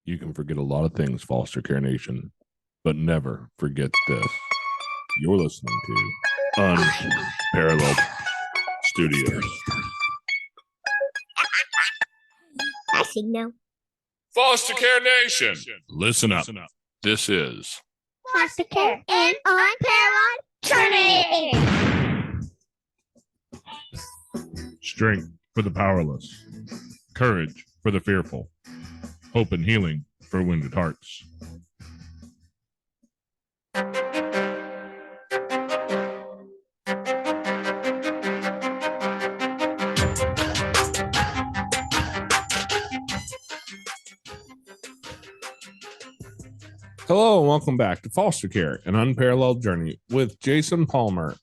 You can forget a lot of things, Foster Care Nation, but never forget this. You're listening to Unparalleled Studios. Passing now. Foster Care Nation, listen up. This is Foster Care and Unparalleled Journey. strength for the powerless, courage for the fearful, hope and healing for wounded hearts. Hello and welcome back to Foster Care, an Unparalleled Journey with Jason Palmer.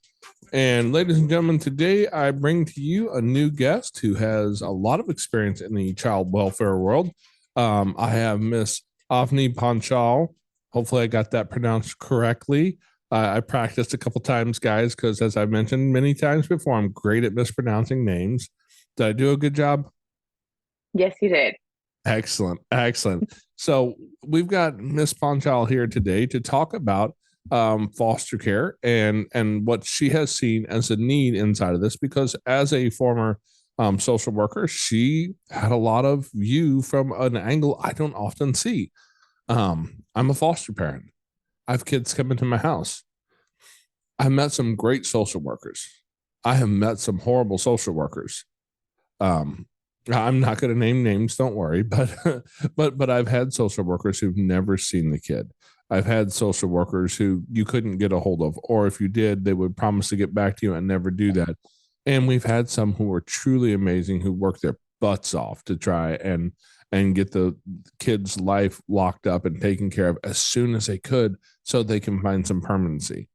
And ladies and gentlemen, today I bring to you a new guest who has a lot of experience in the child welfare world. I have Miss Avni Panchal. Hopefully I got that pronounced correctly. I practiced a couple times, guys, because as I've mentioned many times before, I'm great at mispronouncing names. Did I do a good job? Yes, you did. Excellent. So we've got Miss Panchal here today to talk about foster care and what she has seen as a need inside of this, because as a former social worker, she had a lot of view from an angle I don't often see. I'm a foster parent. I have kids come into my house. I met some great social workers. I have met some horrible social workers. I'm not going to name names, don't worry, but I've had social workers who've never seen the kid. I've had social workers who you couldn't get a hold of, or if you did, they would promise to get back to you and never do that. And we've had some who were truly amazing, who worked their butts off to try and get the kid's life locked up and taken care of as soon as they could, so they can find some permanency.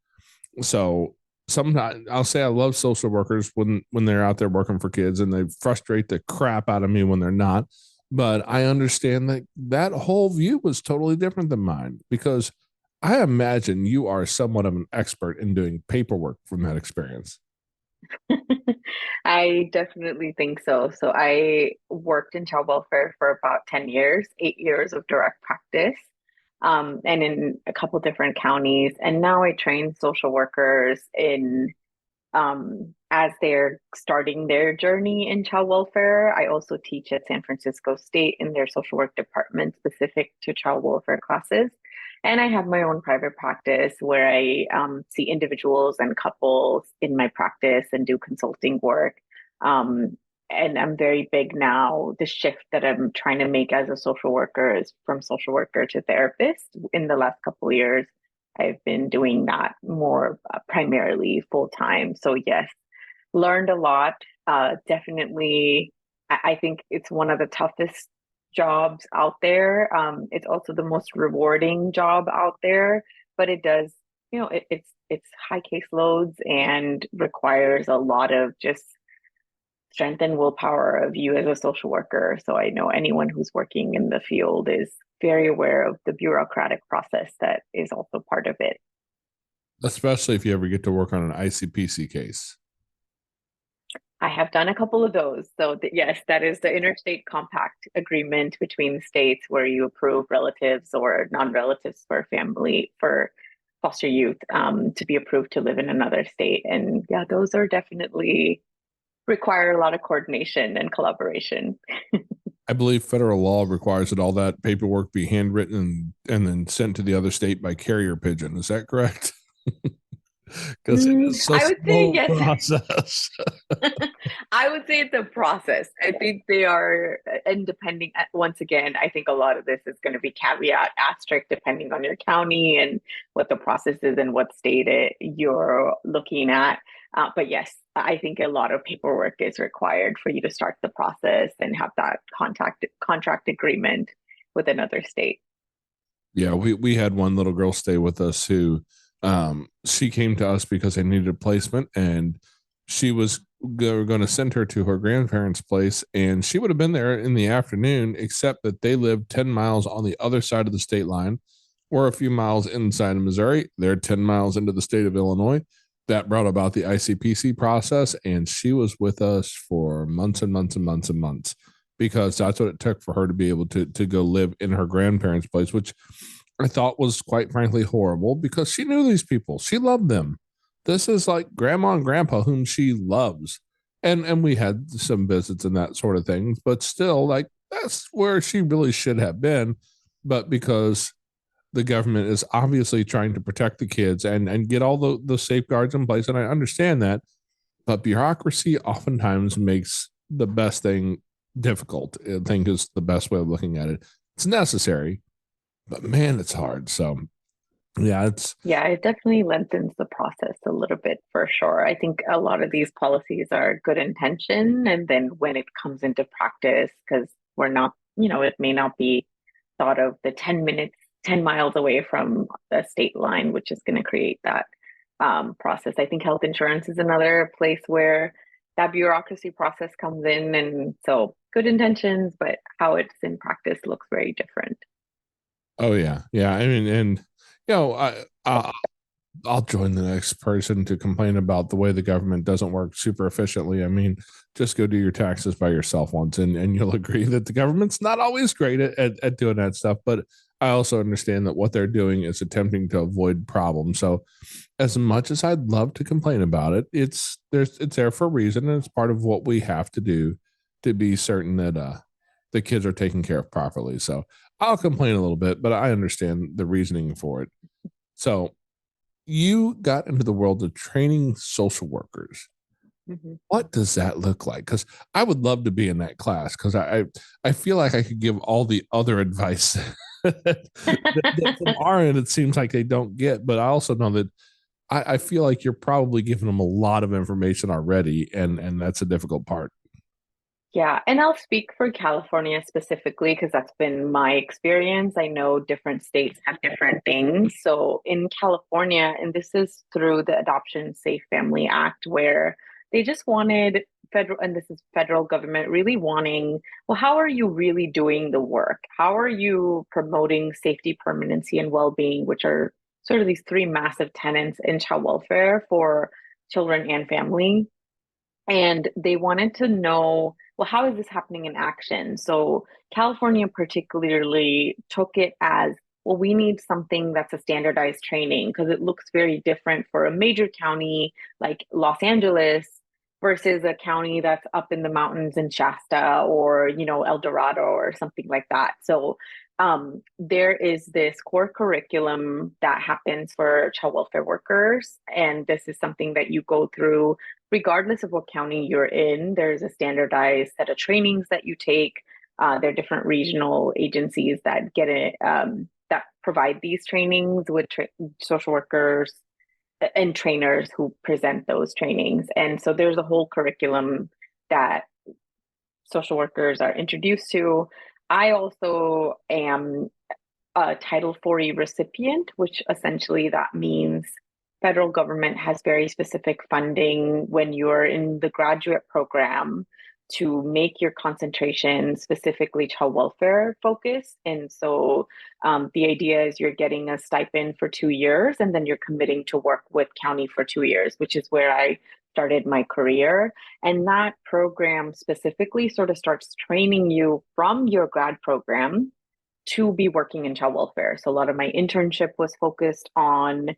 So sometimes I'll say I love social workers when they're out there working for kids, and they frustrate the crap out of me when they're not. But I understand that whole view was totally different than mine, because I imagine you are somewhat of an expert in doing paperwork from that experience. I definitely think so. So I worked in child welfare for about 10 years, 8 years of direct practice, and in a couple different counties. And now I train social workers in as they're starting their journey in child welfare. I also teach at San Francisco State in their social work department specific to child welfare classes. And I have my own private practice where I see individuals and couples in my practice and do consulting work. And I'm very big now. The shift that I'm trying to make as a social worker is from social worker to therapist. In the last couple of years, I've been doing that more primarily full time. So yes, learned a lot. Definitely, I think it's one of the toughest jobs out there. It's also the most rewarding job out there, but it does, it's high caseloads and requires a lot of just strength and willpower of you as a social worker. So I know anyone who's working in the field is very aware of the bureaucratic process that is also part of it. Especially if you ever get to work on an ICPC case. I have done a couple of those. So yes, that is the interstate compact agreement between the states where you approve relatives or non-relatives for family, for foster youth, to be approved to live in another state. And yeah, those are definitely require a lot of coordination and collaboration. I believe federal law requires that all that paperwork be handwritten and then sent to the other state by carrier pigeon. Is that correct? Because I would say yes. Process. I would say it's a process. I think they are, and depending, once again, I think a lot of this is going to be caveat asterisk depending on your county and what the process is and what state you're looking at. But yes, I think a lot of paperwork is required for you to start the process and have that contract agreement with another state. Yeah, we had one little girl stay with us who she came to us because they needed a placement, and she was going to send her to her grandparents' place, and she would have been there in the afternoon, except that they lived 10 miles on the other side of the state line. We're a few miles inside of Missouri. They're 10 miles into the state of Illinois. That brought about the ICPC process, and she was with us for months and months and months and months. because that's what it took for her to be able to go live in her grandparents' place, which I thought was quite frankly horrible because she knew these people. She loved them. This is like grandma and grandpa whom she loves. And we had some visits and that sort of thing, but still, like, that's where she really should have been. But because the government is obviously trying to protect the kids and get all the safeguards in place, and I understand that, but bureaucracy oftentimes makes the best thing difficult. I think is the best way of looking at it. It's necessary, but man, it's hard. So yeah, Yeah, it definitely lengthens the process a little bit for sure. I think a lot of these policies are good intention, and then when it comes into practice, because we're not, it may not be thought of the 10 minutes, 10 miles away from the state line, which is going to create that process. I think health insurance is another place where that bureaucracy process comes in. And so good intentions, but how it's in practice looks very different. oh yeah, yeah. I mean, and I'll join the next person to complain about the way the government doesn't work super efficiently. I mean, just go do your taxes by yourself once, and you'll agree that the government's not always great at doing that stuff. But I also understand that what they're doing is attempting to avoid problems. So, as much as I'd love to complain about it, it's there for a reason, and it's part of what we have to do to be certain that the kids are taken care of properly. So I'll complain a little bit, but I understand the reasoning for it. So you got into the world of training social workers. Mm-hmm. What does that look like? Because I would love to be in that class because I feel like I could give all the other advice that from our end it seems like they don't get. But I also know that I feel like you're probably giving them a lot of information already, and that's a difficult part. Yeah, and I'll speak for California specifically because that's been my experience. I know different states have different things. So in California, and this is through the Adoption Safe Family Act, where they just wanted federal, and this is federal government really wanting, well, how are you really doing the work? How are you promoting safety, permanency, and well-being, which are sort of these three massive tenets in child welfare for children and family? And they wanted to know, well, how is this happening in action? So California particularly took it as, well, we need something that's a standardized training because it looks very different for a major county like Los Angeles versus a county that's up in the mountains in Shasta or, El Dorado or something like that. So there is this core curriculum that happens for child welfare workers. And this is something that you go through regardless of what county you're in. There's a standardized set of trainings that you take. There are different regional agencies that get it, that provide these trainings with social workers and trainers who present those trainings. And so there's a whole curriculum that social workers are introduced to. I also am a Title 40 recipient, which essentially that means federal government has very specific funding when you're in the graduate program to make your concentration specifically child welfare focused. And so the idea is you're getting a stipend for 2 years and then you're committing to work with county for 2 years, which is where I started my career. And that program specifically sort of starts training you from your grad program to be working in child welfare. So a lot of my internship was focused on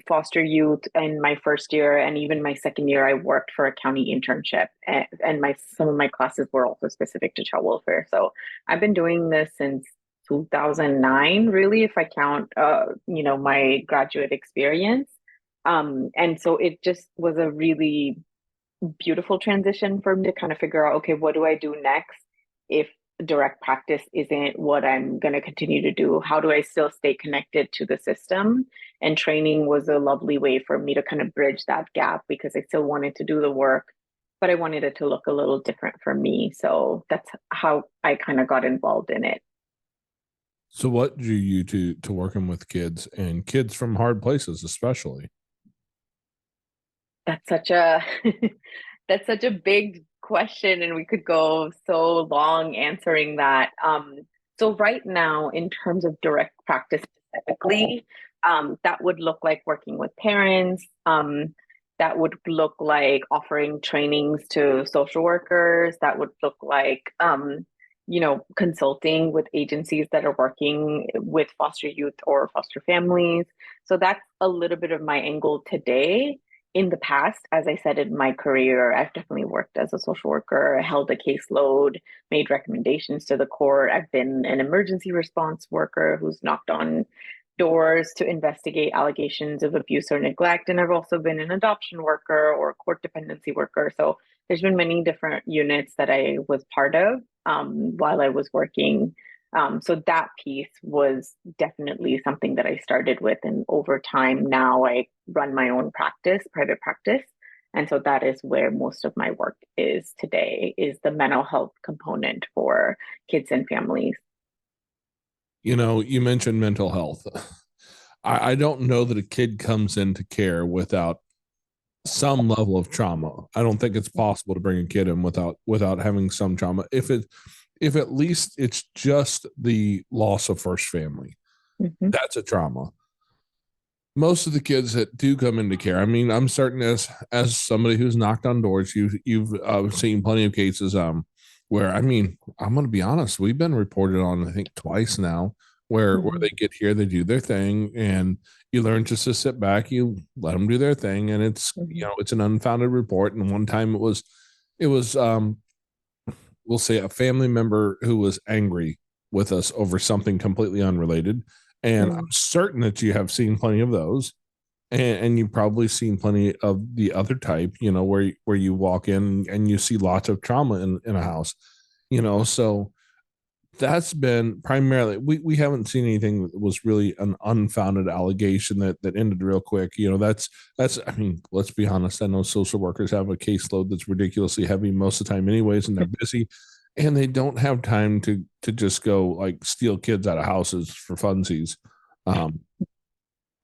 foster youth in my first year, and even my second year I worked for a county internship, and my some of my classes were also specific to child welfare. So I've been doing this since 2009 really, if I count my graduate experience. And so it just was a really beautiful transition for me to kind of figure out, okay, what do I do next if direct practice isn't what I'm going to continue to do? How do I still stay connected to the system? And training was a lovely way for me to kind of bridge that gap because I still wanted to do the work, but I wanted it to look a little different for me. So that's how I kind of got involved in it. So, what drew you to working with kids and kids from hard places, especially? That's such a that's such a big question, and we could go so long answering that. So right now, in terms of direct practice specifically, that would look like working with parents. That would look like offering trainings to social workers. That would look like, consulting with agencies that are working with foster youth or foster families. So that's a little bit of my angle today. In the past, as I said, in my career, I've definitely worked as a social worker, held a caseload, made recommendations to the court. I've been an emergency response worker who's knocked on doors to investigate allegations of abuse or neglect. And I've also been an adoption worker or court dependency worker. So there's been many different units that I was part of while I was working. So that piece was definitely something that I started with. And over time, now I run my own practice, private practice. And so that is where most of my work is today, is the mental health component for kids and families. You mentioned mental health. I don't know that a kid comes into care without some level of trauma. I don't think it's possible to bring a kid in without having some trauma. If at least it's just the loss of first family, that's a trauma. Most of the kids that do come into care, I mean, I'm certain as somebody who's knocked on doors, you've seen plenty of cases where, I mean, I'm going to be honest, we've been reported on, I think, twice now, where they get here, they do their thing, and you learn just to sit back, you let them do their thing, and it's it's an unfounded report. And one time it was we'll say a family member who was angry with us over something completely unrelated. And I'm certain that you have seen plenty of those, and you've probably seen plenty of the other type, where you walk in and you see lots of trauma in a house, so that's been primarily, we haven't seen anything that was really an unfounded allegation that ended real quick. That's I mean, let's be honest, I know social workers have a caseload that's ridiculously heavy most of the time anyways, and they're busy, and they don't have time to just go like steal kids out of houses for funsies.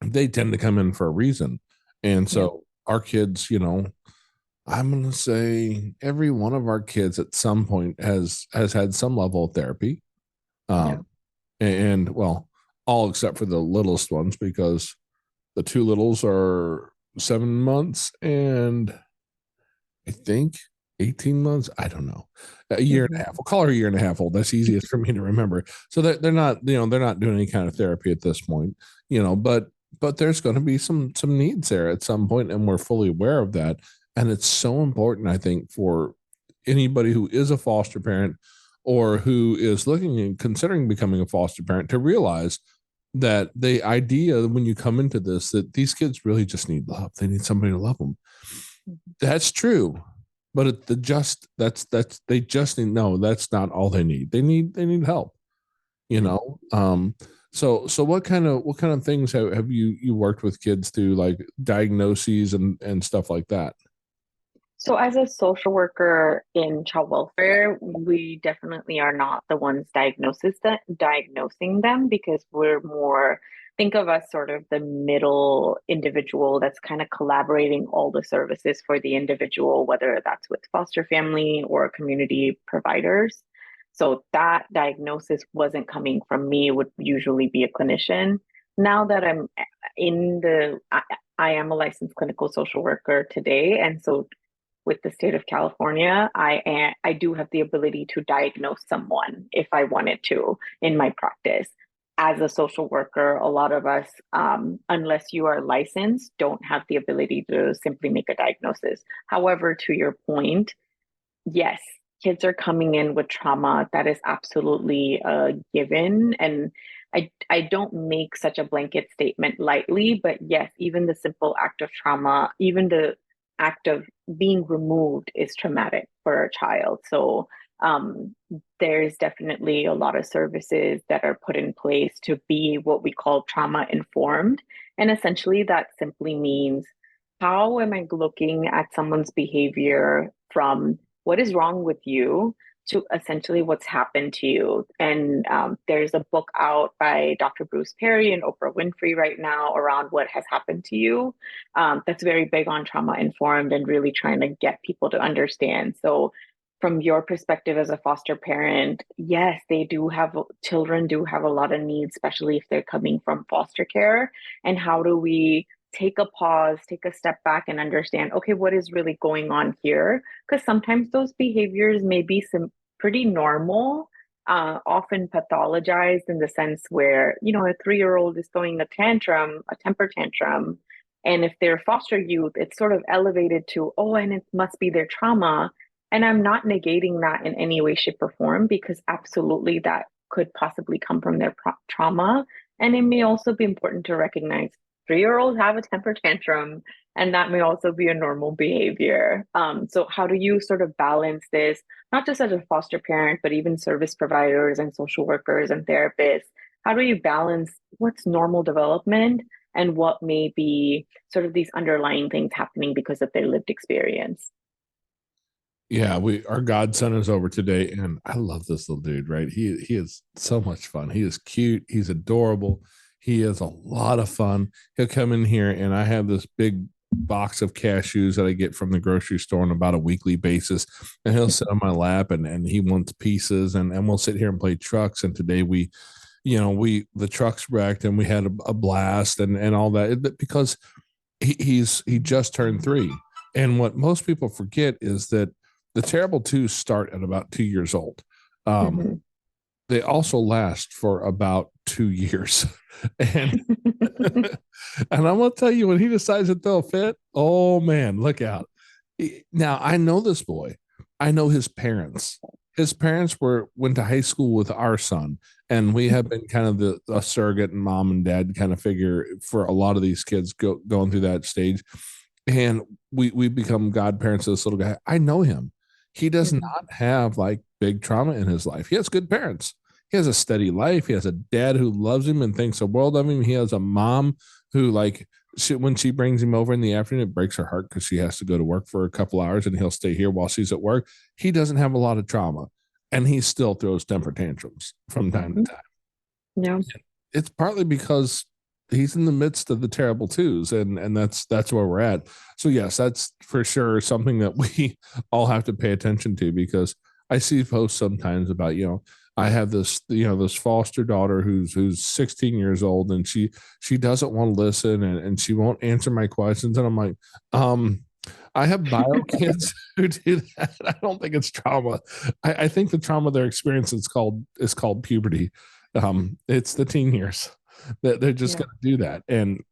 They tend to come in for a reason. And so our kids, I'm going to say every one of our kids at some point has had some level of therapy. And well, all except for the littlest ones, because the two littles are 7 months and I think 18 months. I don't know, a year and a half. We'll call her a year and a half old. That's easiest for me to remember. So they're not, they're not doing any kind of therapy at this point, but there's going to be some needs there at some point, and we're fully aware of that. And it's so important, I think, for anybody who is a foster parent or who is looking and considering becoming a foster parent to realize that the idea when you come into this, that these kids really just need love. They need somebody to love them. That's true. But they just need, no, that's not all they need. They need help, So what kind of things have you worked with kids through, like diagnoses and stuff like that? So as a social worker in child welfare, we definitely are not the ones diagnosing them, because we're more, think of us sort of the middle individual that's kind of collaborating all the services for the individual, whether that's with foster family or community providers. So that diagnosis wasn't coming from me, it would usually be a clinician. Now that I'm I am a licensed clinical social worker today. And so with the state of California, I do have the ability to diagnose someone if I wanted to in my practice. As a social worker, a lot of us, unless you are licensed, don't have the ability to simply make a diagnosis. However, to your point, yes, kids are coming in with trauma. That is absolutely a given. And I don't make such a blanket statement lightly, but yes, even the simple act of trauma, even the act of being removed is traumatic for a child. So there's definitely a lot of services that are put in place to be what we call trauma informed. And essentially that simply means, how am I looking at someone's behavior from what is wrong with you to essentially what's happened to you. And there's a book out by Dr. Bruce Perry and Oprah Winfrey right now around what has happened to you. That's very big on trauma informed and really trying to get people to understand. So from your perspective as a foster parent, yes, children do have a lot of needs, especially if they're coming from foster care. And how do we take a pause, take a step back and understand, okay, what is really going on here? Because sometimes those behaviors may be some pretty normal, often pathologized in the sense where, a 3-year-old is throwing a temper tantrum. And if they're foster youth, it's sort of elevated to, oh, and it must be their trauma. And I'm not negating that in any way, shape, or form, because absolutely that could possibly come from their trauma. And it may also be important to recognize 3-year-olds have a temper tantrum, and that may also be a normal behavior. So, how do you sort of balance this, not just as a foster parent, but even service providers and social workers and therapists? How do you balance what's normal development and what may be sort of these underlying things happening because of their lived experience? Yeah, our godson is over today, and I love this little dude. Right, he is so much fun. He is cute. He's adorable. He is a lot of fun. He'll come in here, and I have this big box of cashews that I get from the grocery store on about a weekly basis, and he'll sit on my lap, and he wants pieces, and we'll sit here and play trucks. And today the truck's wrecked, and we had a blast and all that because he just turned 3. And what most people forget is that the terrible twos start at about 2 years old. Mm-hmm. They also last for about 2 years. And and I'm gonna tell you, when he decides that they'll fit, oh man, look out. Now I know this boy. I know his parents. His parents went to high school with our son, and we have been kind of a surrogate and mom and dad kind of figure for a lot of these kids going through that stage. And we become godparents of this little guy. I know him. He does not have like big trauma in his life. He has good parents. He has a steady life. He has a dad who loves him and thinks the world of him. He has a mom who, like, when she brings him over in the afternoon, it breaks her heart because she has to go to work for a couple hours and he'll stay here while she's at work. He doesn't have a lot of trauma, and he still throws temper tantrums from time to time. Yeah. It's partly because he's in the midst of the terrible twos, and that's where we're at. So yes, that's for sure something that we all have to pay attention to, because I see posts sometimes about, I have this foster daughter who's 16 years old, and she doesn't want to listen, and she won't answer my questions, and I'm like, I have bio kids who do that. I don't think it's trauma. I think the trauma they're experiencing is called puberty. It's the teen years that they're just going to do that, and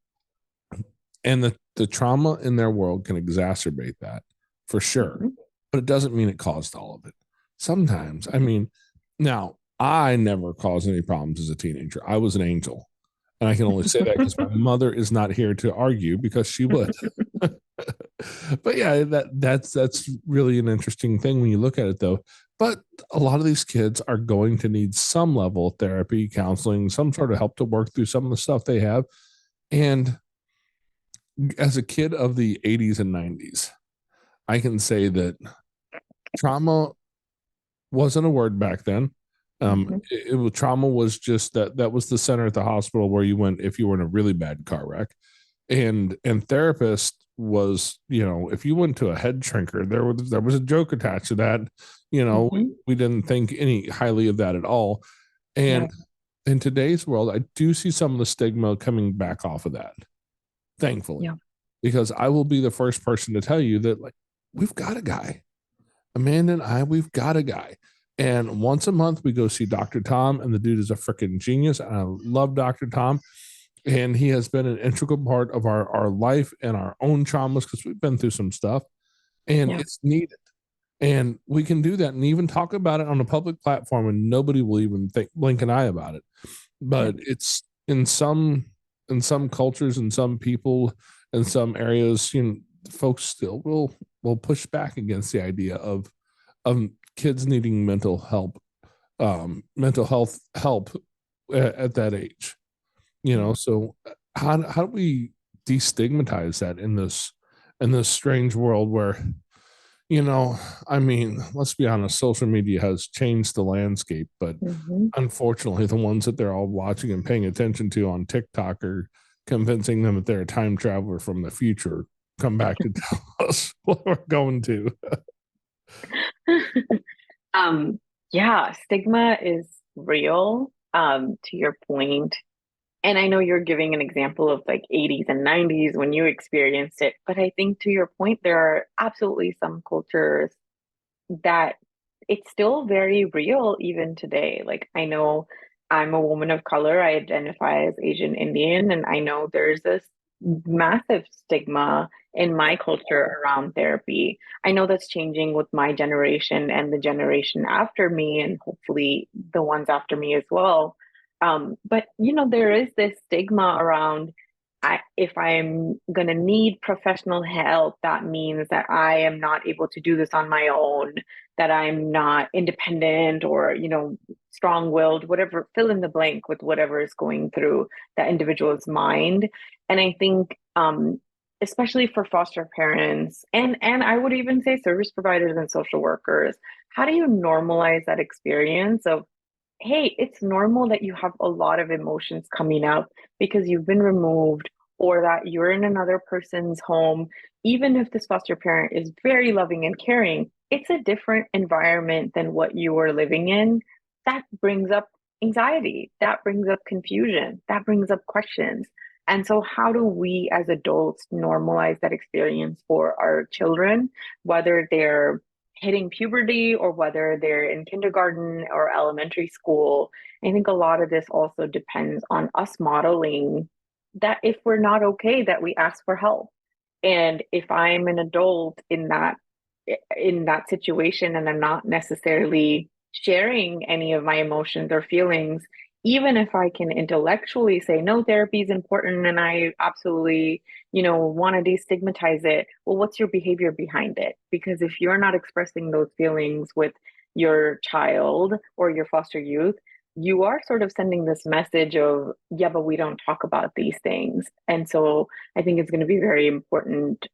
the trauma in their world can exacerbate that for sure, but it doesn't mean it caused all of it. Sometimes, I mean, now I never caused any problems as a teenager. I was an angel, and I can only say that because my mother is not here to argue, because she would. But yeah, that's really an interesting thing when you look at it, though. But a lot of these kids are going to need some level of therapy, counseling, some sort of help to work through some of the stuff they have. And as a kid of the 80s and 90s, I can say that trauma wasn't a word back then. Trauma was just that was the center at the hospital where you went if you were in a really bad car wreck. And therapist was, if you went to a head shrinker, there was a joke attached to that. We didn't think any highly of that at all. And in today's world, I do see some of the stigma coming back off of that, thankfully. Because I will be the first person to tell you that, like, we've got a guy. Amanda and I, we've got a guy. And once a month we go see Dr. Tom, and the dude is a freaking genius. And I love Dr. Tom. And he has been an integral part of our life and our own traumas, because we've been through some stuff, and it's needed. And we can do that and even talk about it on a public platform, and nobody will even blink an eye about it. But it's in some cultures and some people in some areas, folks still will push back against the idea of kids needing mental health help at that age. So how do we destigmatize that in this strange world where, I mean, let's be honest, social media has changed the landscape, but unfortunately the ones that they're all watching and paying attention to on TikTok are convincing them that they're a time traveler from the future, come back to tell us what we're going to. Stigma is real, to your point. And I know you're giving an example of like 80s and 90s when you experienced it, but I think to your point, there are absolutely some cultures that it's still very real even today. Like, I know I'm a woman of color, I identify as Asian Indian, and I know there's this massive stigma in my culture around therapy. I know that's changing with my generation and the generation after me, and hopefully the ones after me as well. But there is this stigma around if I'm going to need professional help, that means that I am not able to do this on my own, that I'm not independent or, strong-willed, whatever, fill in the blank with whatever is going through that individual's mind. And I think, especially for foster parents and I would even say service providers and social workers, how do you normalize that experience of, hey, it's normal that you have a lot of emotions coming up because you've been removed or that you're in another person's home, even if this foster parent is very loving and caring, it's a different environment than what you were living in. That brings up anxiety, that brings up confusion, that brings up questions. And so, how do we as adults normalize that experience for our children, whether they're hitting puberty or whether they're in kindergarten or elementary school? I think a lot of this also depends on us modeling that if we're not okay, that we ask for help. And if I'm an adult in that situation and I'm not necessarily sharing any of my emotions or feelings, even if I can intellectually say, no, therapy is important and I absolutely, want to destigmatize it, well, what's your behavior behind it? Because if you're not expressing those feelings with your child or your foster youth, you are sort of sending this message of, yeah, but we don't talk about these things. And so I think it's going to be very important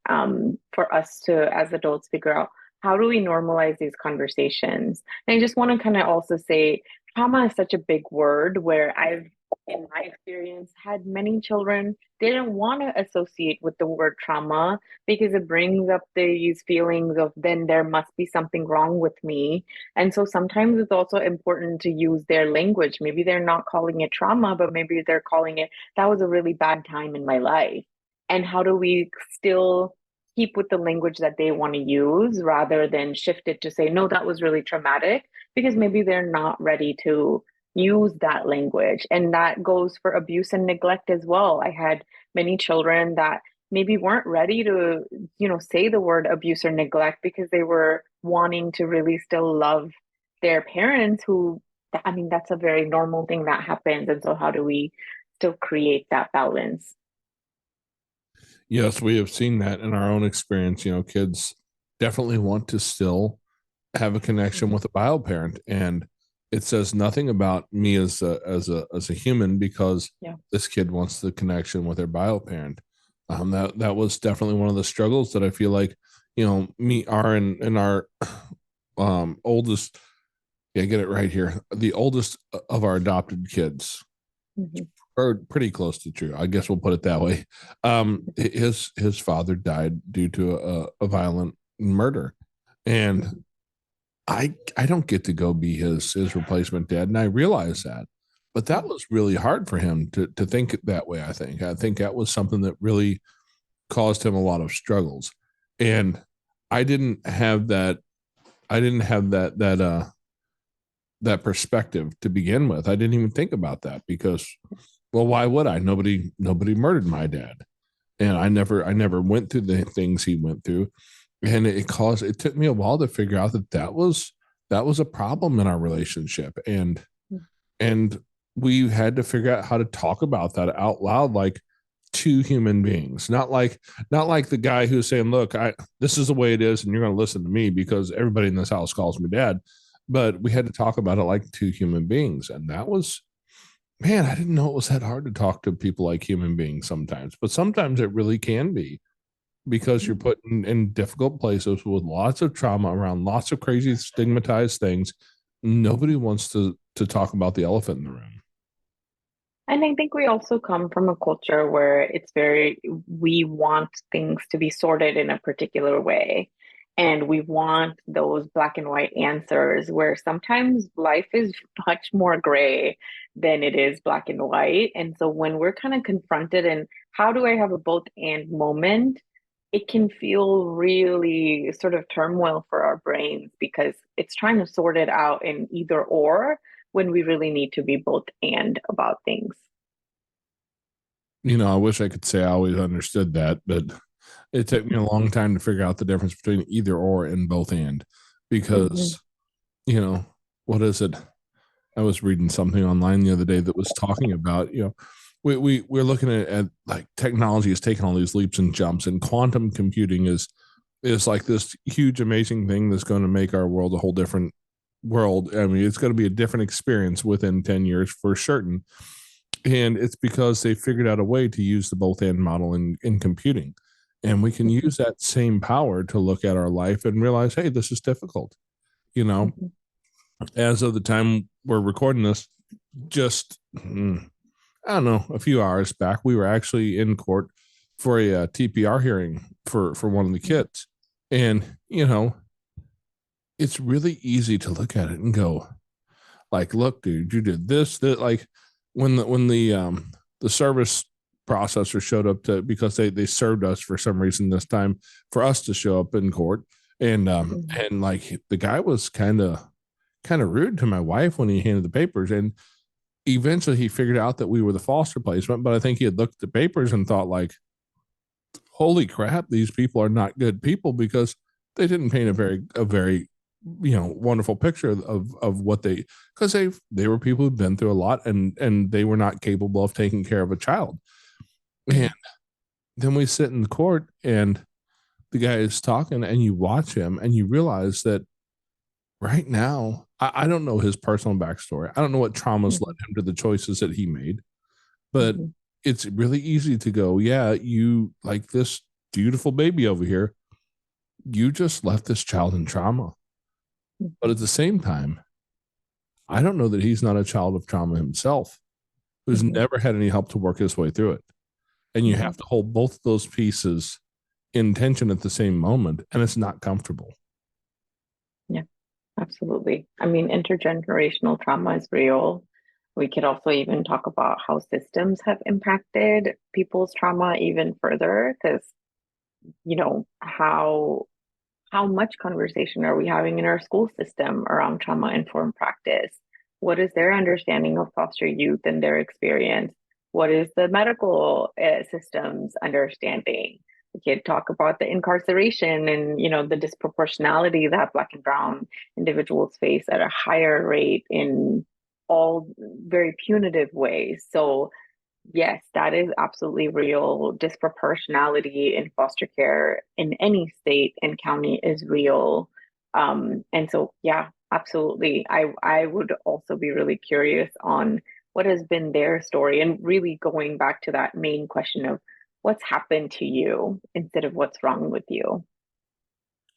for us to, as adults, figure out how do we normalize these conversations. And I just want to kind of also say, trauma is such a big word where I've, in my experience, had many children, they didn't want to associate with the word trauma because it brings up these feelings of then there must be something wrong with me. And so sometimes it's also important to use their language. Maybe they're not calling it trauma, but maybe they're calling it, that was a really bad time in my life. And how do we still keep with the language that they want to use rather than shift it to say, no, that was really traumatic, because maybe they're not ready to use that language. And that goes for abuse and neglect as well. I had many children that maybe weren't ready to, say the word abuse or neglect because they were wanting to really still love their parents who, I mean, that's a very normal thing that happens. And so how do we still create that balance? Yes, we have seen that in our own experience. Kids definitely want to still have a connection Mhm. with a bio parent, and it says nothing about me as a human because Yeah. this kid wants the connection with their bio parent. That was definitely one of the struggles that I feel like me are in our oldest. Yeah, get it right here. The oldest of our adopted kids, Mhm. or pretty close to true. I guess we'll put it that way. His father died due to a violent murder, and I don't get to go be his replacement dad, and I realize that. But that was really hard for him to think that way. I think that was something that really caused him a lot of struggles, and I didn't have that. I didn't have that perspective to begin with. I didn't even think about that because, well, why would I? Nobody murdered my dad, and I never went through the things he went through, and it took me a while to figure out that was a problem in our relationship, and we had to figure out how to talk about that out loud, like two human beings, not like the guy who's saying, look, I this is the way it is and you're going to listen to me because everybody in this house calls me dad. But we had to talk about it like two human beings, and that was, man, I didn't know it was that hard to talk to people like human beings sometimes, but sometimes it really can be because you're put in difficult places with lots of trauma around lots of crazy stigmatized things. Nobody wants to talk about the elephant in the room. And I think we also come from a culture where we want things to be sorted in a particular way. And we want those black and white answers where sometimes life is much more gray than it is black and white. And so when we're kind of confronted and how do I have a both and moment, it can feel really sort of turmoil for our brains because it's trying to sort it out in either or when we really need to be both and about things. I wish I could say I always understood that, but it took me a long time to figure out the difference between either or and both and Mhm. because, you know, what is it? I was reading something online the other day that was talking about, we're looking at like technology is taking all these leaps and jumps, and quantum computing is like this huge amazing thing that's going to make our world a whole different world. I mean, it's going to be a different experience within 10 years for certain. And it's because they figured out a way to use the both and model in computing. And we can Mhm. use that same power to look at our life and realize, hey, this is difficult. You know, Mhm. as of the time we're recording this, just I don't know, a few hours back, we were actually in court for a TPR hearing for one of the kids, and it's really easy to look at it and go, like, look, dude, you did this, that, like when the service processor showed up to because they served us for some reason this time for us to show up in court, and Mhm. like the guy was kind of rude to my wife when he handed the papers, and eventually he figured out that we were the foster placement, but I think he had looked at the papers and thought like, holy crap, these people are not good people because they didn't paint a very wonderful picture of what because they were people who'd been through a lot, and they were not capable of taking care of a child. And Yeah. then we sit in court and the guy is talking and you watch him and you realize that right now I don't know his personal backstory. I don't know what traumas led Mhm. him to the choices that he made, but Mhm. it's really easy to go, yeah, you like this beautiful baby over here, you just left this child in trauma. But Mhm. at the same time, I don't know that he's not a child of trauma himself, who's Mhm. never had any help to work his way through it. And you Mhm. have to hold both those pieces in tension at the same moment, and it's not comfortable. Yeah, absolutely. I mean, intergenerational trauma is real. We could also even talk about how systems have impacted people's trauma even further, because how much conversation are we having in our school system around trauma informed practice? What is their understanding of foster youth and their experience? What is the medical system's understanding? We could talk about the incarceration and the disproportionality that Black and Brown individuals face at a higher rate in all very punitive ways. So yes, that is absolutely real. Disproportionality in foster care in any state and county is real. And so, yeah, absolutely. I would also be really curious on what has been their story and really going back to that main question of what's happened to you instead of what's wrong with you.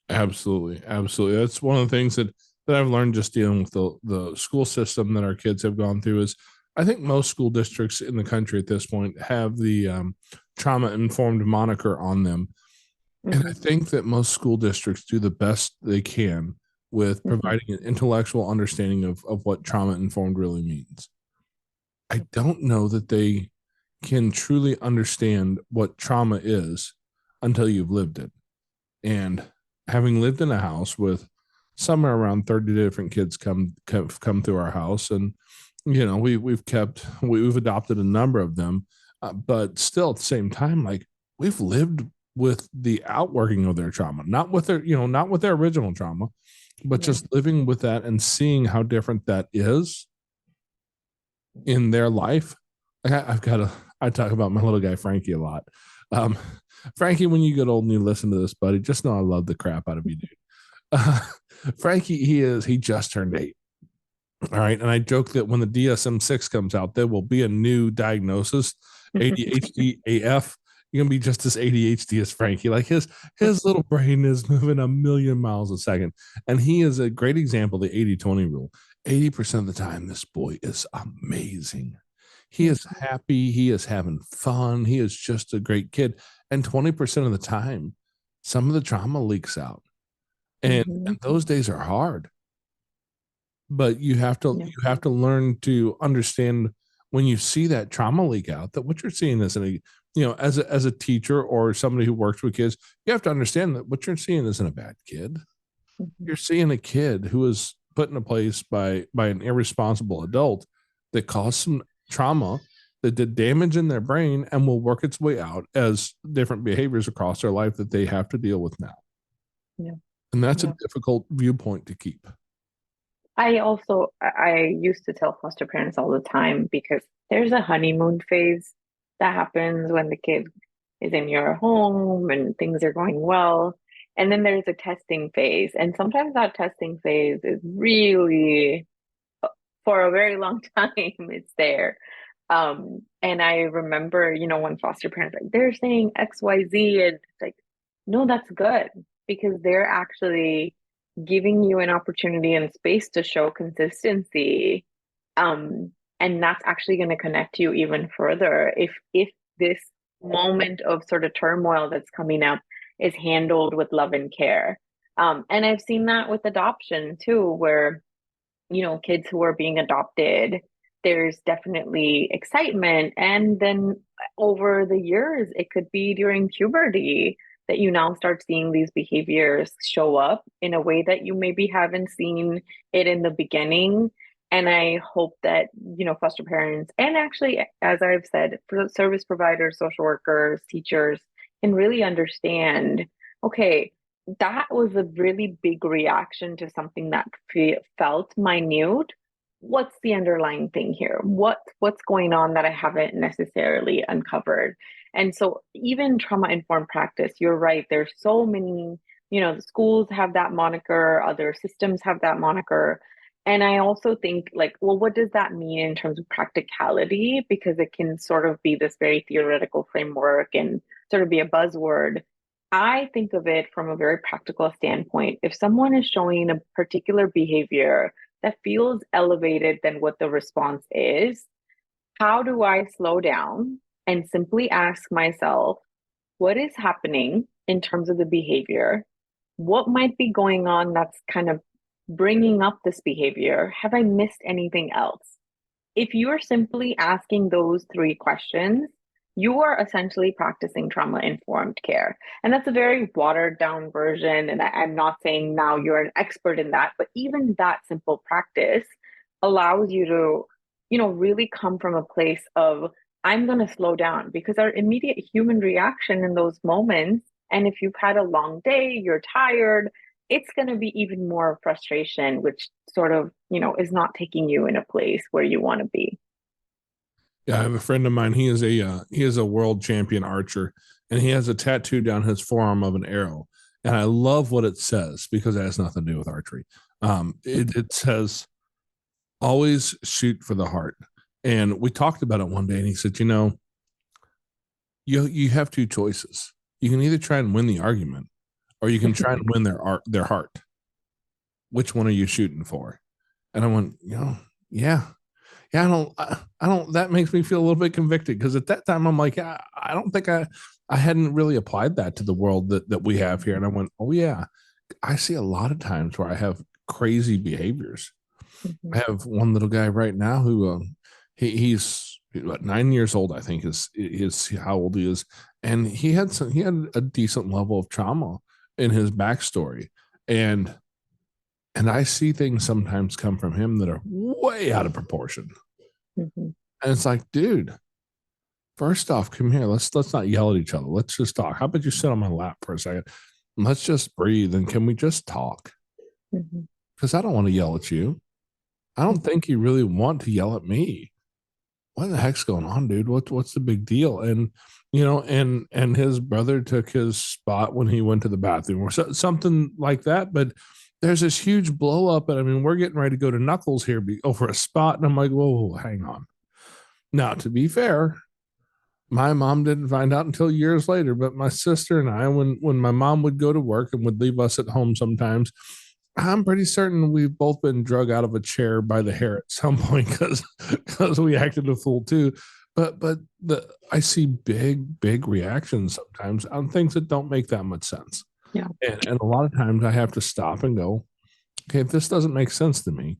Absolutely, absolutely. That's one of the things that I've learned just dealing with the school system that our kids have gone through is I think most school districts in the country at this point have the trauma informed moniker on them. And I Hmm. think that most school districts do the best they can with Hmm. providing an intellectual understanding of what trauma informed really means. I don't know that they can truly understand what trauma is until you've lived it. And having lived in a house with somewhere around 30 different kids come through our house, and we've adopted a number of them, but still at the same time, like we've lived with the outworking of their trauma, not with their original trauma, but Yeah. just living with that and seeing how different that is in their life. I've got to, I talk about my little guy Frankie a lot. um Frankie, when you get old and you listen to this, buddy, just know I love the crap out of you, dude. uh, Frankie, he just turned 8. All right. And I joke that when the DSM-6 comes out, there will be a new diagnosis, ADHD AF. You're gonna be just as ADHD as Frankie. Like his little brain is moving a million miles a second. And he is a great example of the 80-20 rule. 80% of the time, this boy is amazing. He is happy, he is having fun, he is just a great kid. And 20% of the time, some of the trauma leaks out. And those days are hard, but you Yeah. have to learn to understand when you see that trauma leak out, that what you're seeing isn't a, as a teacher or somebody who works with kids, you have to understand that what you're seeing isn't a bad kid. You're seeing a kid who is put in a place by an irresponsible adult that caused some trauma, that did damage in their brain, and will work its way out as different behaviors across their life that they have to deal with now. Yeah. And that's a difficult viewpoint to keep. I used to tell foster parents all the time, because there's a honeymoon phase that happens when the kid is in your home and things are going well. And then there's a testing phase. And sometimes that testing phase is really, for a very long time, it's there. And I remember, when foster parents, like, they're saying XYZ, and it's like, no, that's good, because they're actually giving you an opportunity and space to show consistency. And that's actually going to connect you even further if this moment of sort of turmoil that's coming up is handled with love and care. And I've seen that with adoption too, where kids who are being adopted, there's definitely excitement. And then over the years, it could be during puberty that you now start seeing these behaviors show up in a way that you maybe haven't seen it in the beginning. And I hope that, foster parents, and actually, as I've said, service providers, social workers, teachers, can really understand, okay, that was a really big reaction to something that felt minute. What's the underlying thing here? What's going on that I haven't necessarily uncovered? And so even trauma-informed practice, you're right, there's so many, the schools have that moniker, other systems have that moniker. And I also think, like, well, what does that mean in terms of practicality? Because it can sort of be this very theoretical framework and sort of be a buzzword. I think of it from a very practical standpoint. If someone is showing a particular behavior that feels elevated than what the response is, how do I slow down and simply ask myself, what is happening in terms of the behavior? What might be going on that's kind of bringing up this behavior? Have I missed anything else? If you're simply asking those three questions, you are essentially practicing trauma-informed care. And that's a very watered down version. And I'm not saying now you're an expert in that, but even that simple practice allows you to, really come from a place of, I'm going to slow down, because our immediate human reaction in those moments, and if you've had a long day, you're tired, it's going to be even more frustration, which sort of, is not taking you in a place where you want to be. Yeah, I have a friend of mine. He is a world champion archer, and he has a tattoo down his forearm of an arrow. And I love what it says, because it has nothing to do with archery. It says, "Always shoot for the heart." And we talked about it one day, and he said, you have two choices. You can either try and win the argument, or you can try and win their heart. Which one are you shooting for? And I went, yeah. Yeah, I don't. That makes me feel a little bit convicted, because at that time I'm like, I don't think I hadn't really applied that to the world that we have here. And I went, oh yeah, I see a lot of times where I have crazy behaviors. I have one little guy right now who he's what, 9 years old, I think is how old he is, and he had a decent level of trauma in his backstory, and I see things sometimes come from him that are way out of proportion. And it's like, dude, first off, come here. Let's not yell at each other. Let's just talk. How about you sit on my lap for a second? Let's just breathe. And can we just talk? Because I don't want to yell at you. I don't think you really want to yell at me. What the heck's going on, dude? What's the big deal? And and his brother took his spot when he went to the bathroom, or something like that. But there's this huge blow up, and I mean, we're getting ready to go to Knuckles here over a spot, and I'm like, whoa, hang on. Now, to be fair, my mom didn't find out until years later, but my sister and I, when my mom would go to work and would leave us at home sometimes, I'm pretty certain we've both been drug out of a chair by the hair at some point, because we acted a fool too. But I see big reactions sometimes on things that don't make that much sense. Yeah. And a lot of times I have to stop and go, okay, if this doesn't make sense to me,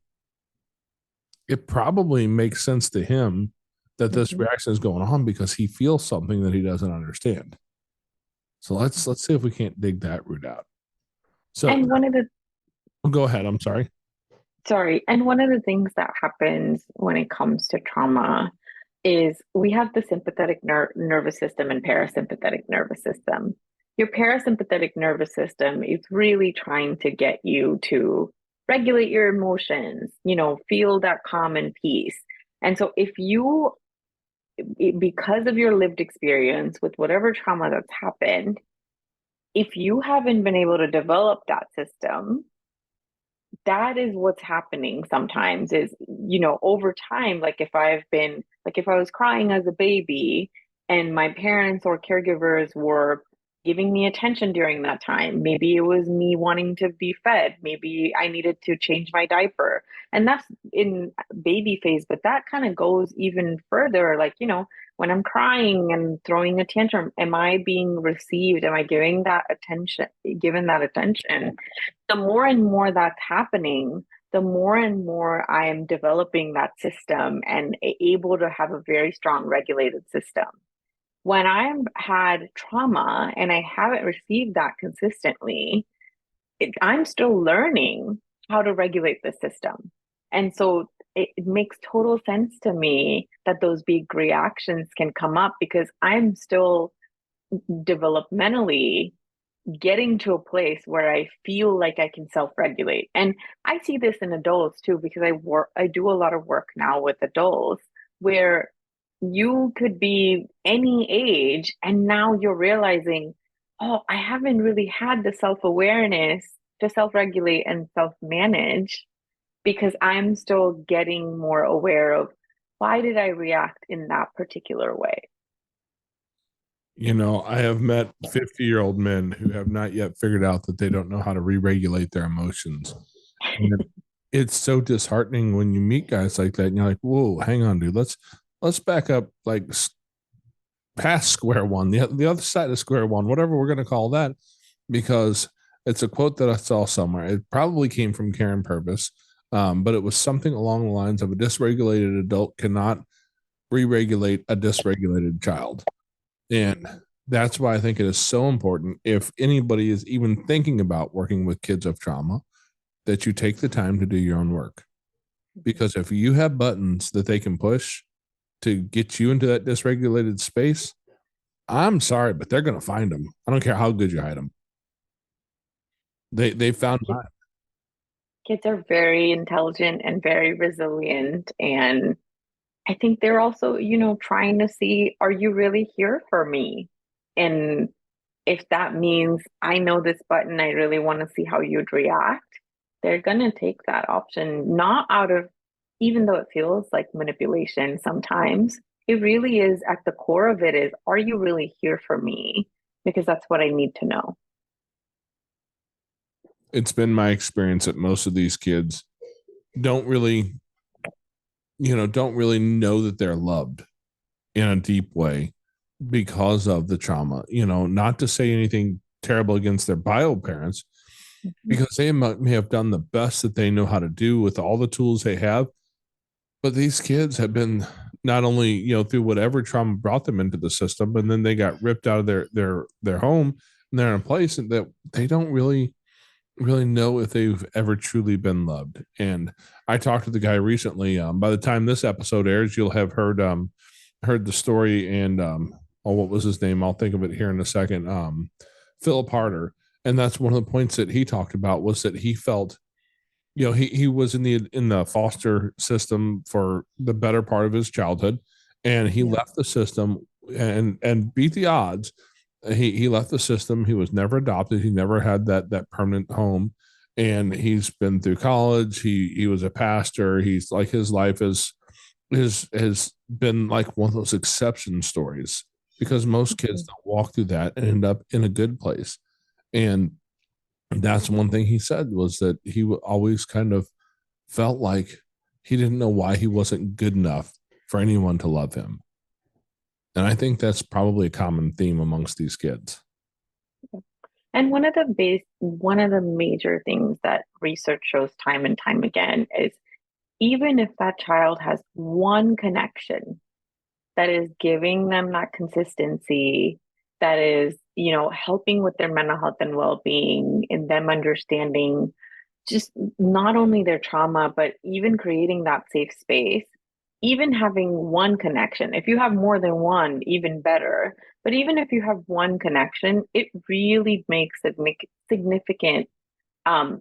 it probably makes sense to him that this Mhm. reaction is going on because he feels something that he doesn't understand. So let's see if we can't dig that root out. So And one of the go ahead. I'm sorry. Sorry. And one of the things that happens when it comes to trauma is we have the sympathetic nervous system and parasympathetic nervous system. Your parasympathetic nervous system is really trying to get you to regulate your emotions, feel that calm and peace. And so if you, because of your lived experience with whatever trauma that's happened, if you haven't been able to develop that system, that is what's happening sometimes is, over time, like if I was crying as a baby and my parents or caregivers were giving me attention during that time, maybe it was me wanting to be fed, maybe I needed to change my diaper. And that's in baby phase, but that kind of goes even further. Like, when I'm crying and throwing a tantrum, am I being received? Am I given that attention? The more and more that's happening, the more and more I am developing that system and able to have a very strong regulated system. When I've had trauma and I haven't received that consistently, I'm still learning how to regulate the system. And so it makes total sense to me that those big reactions can come up because I'm still developmentally getting to a place where I feel like I can self-regulate. And I see this in adults too, because I do a lot of work now with adults where you could be any age and now you're realizing, oh, I haven't really had the self-awareness to self-regulate and self-manage because I'm still getting more aware of why did I react in that particular way. I have met 50-year-old men who have not yet figured out that they don't know how to re-regulate their emotions. And it's so disheartening when you meet guys like that and you're like, whoa, hang on, dude. Let's back up like past square one, the other side of square one, whatever we're gonna call that, because it's a quote that I saw somewhere. It probably came from Karen Purvis, but it was something along the lines of a dysregulated adult cannot re-regulate a dysregulated child. And that's why I think it is so important if anybody is even thinking about working with kids of trauma that you take the time to do your own work. Because if you have buttons that they can push to get you into that dysregulated space, I'm sorry, but they're going to find them. I don't care how good you hide them. They found mine. Kids are very intelligent and very resilient. And I think they're also, trying to see, are you really here for me? And if that means I know this button, I really want to see how you'd react, they're going to take that option, not out of, even though it feels like manipulation sometimes, it really is at the core of it is, are you really here for me? Because that's what I need to know. It's been my experience that most of these kids don't really, don't really know that they're loved in a deep way because of the trauma. Not to say anything terrible against their bio parents, because they may have done the best that they know how to do with all the tools they have. But these kids have been not only, through whatever trauma brought them into the system, and then they got ripped out of their home and they're in a place that they don't really know if they've ever truly been loved. And I talked to the guy recently. By the time this episode airs, you'll have heard the story and what was his name? I'll think of it here in a second. Philip Harder. And that's one of the points that he talked about was that he felt, he was in the foster system for the better part of his childhood, and he left the system and beat the odds. He left the system. He was never adopted. He never had that permanent home, and he's been through college. He was a pastor. He's like his life has been like one of those exception stories because most kids don't walk through that and end up in a good place. And that's one thing he said was that he always kind of felt like he didn't know why he wasn't good enough for anyone to love him. And I think that's probably a common theme amongst these kids. And one of the major things that research shows time and time again is even if that child has one connection that is giving them that consistency, that is, helping with their mental health and well-being and them understanding just not only their trauma, but even creating that safe space, even having one connection. If you have more than one, even better. But even if you have one connection, it really makes it make significant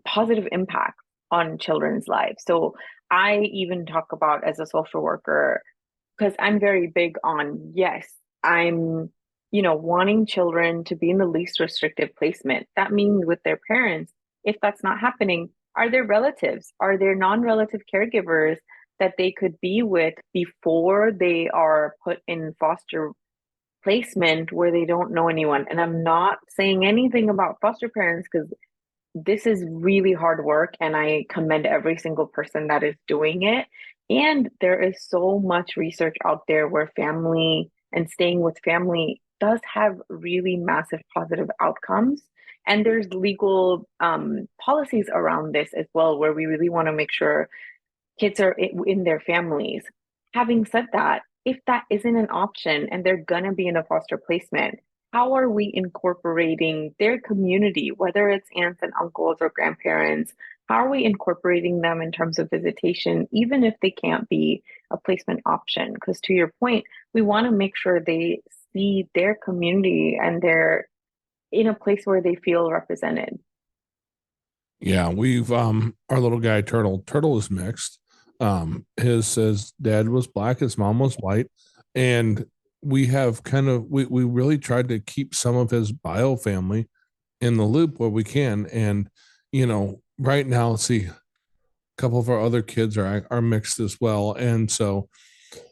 positive impact on children's lives. So I even talk about as a social worker, because I'm very big on, yes, I'm, wanting children to be in the least restrictive placement. That means with their parents. If that's not happening, are there relatives? Are there non-relative caregivers that they could be with before they are put in foster placement where they don't know anyone? And I'm not saying anything about foster parents because this is really hard work and I commend every single person that is doing it. And there is so much research out there where family and staying with family does have really massive positive outcomes. And there's legal policies around this as well, where we really want to make sure kids are in their families. Having said that, if that isn't an option and they're going to be in a foster placement, how are we incorporating their community, whether it's aunts and uncles or grandparents? How are we incorporating them in terms of visitation, even if they can't be a placement option? Because to your point, we want to make sure they see their community and they're in a place where they feel represented. Yeah, we've our little guy Turtle is mixed. His dad was black, his mom was white, and we have we really tried to keep some of his bio family in the loop where we can. And right now, let's see, a couple of our other kids are mixed as well. And so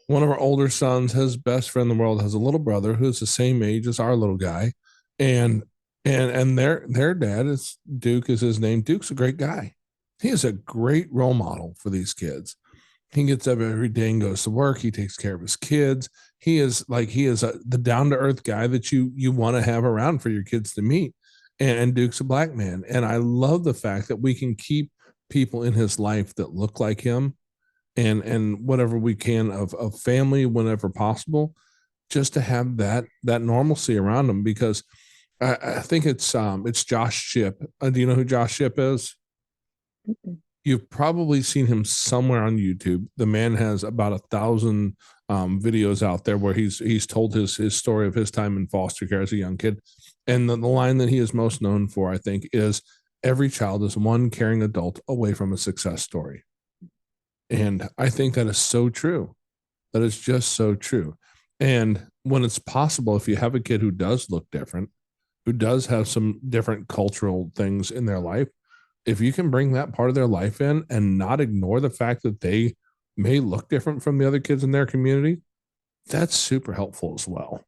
one of our older sons, his best friend in the world, has a little brother who's the same age as our little guy. And their dad is Duke is his name. Duke's a great guy. He is a great role model for these kids. He gets up every day and goes to work. He takes care of his kids. He is the down to earth guy that you want to have around for your kids to meet. And Duke's a black man. And I love the fact that we can keep people in his life that look like him, and whatever we can of family whenever possible, just to have that normalcy around them. Because I think it's Josh Shipp. Do you know who Josh Shipp is? You've probably seen him somewhere on YouTube. The man has about 1,000 videos out there where he's told his story of his time in foster care as a young kid. And the line that he is most known for, I think, is every child is one caring adult away from a success story. And I think that is so true. That is just so true. And when it's possible, if you have a kid who does look different, who does have some different cultural things in their life, if you can bring that part of their life in and not ignore the fact that they may look different from the other kids in their community, that's super helpful as well.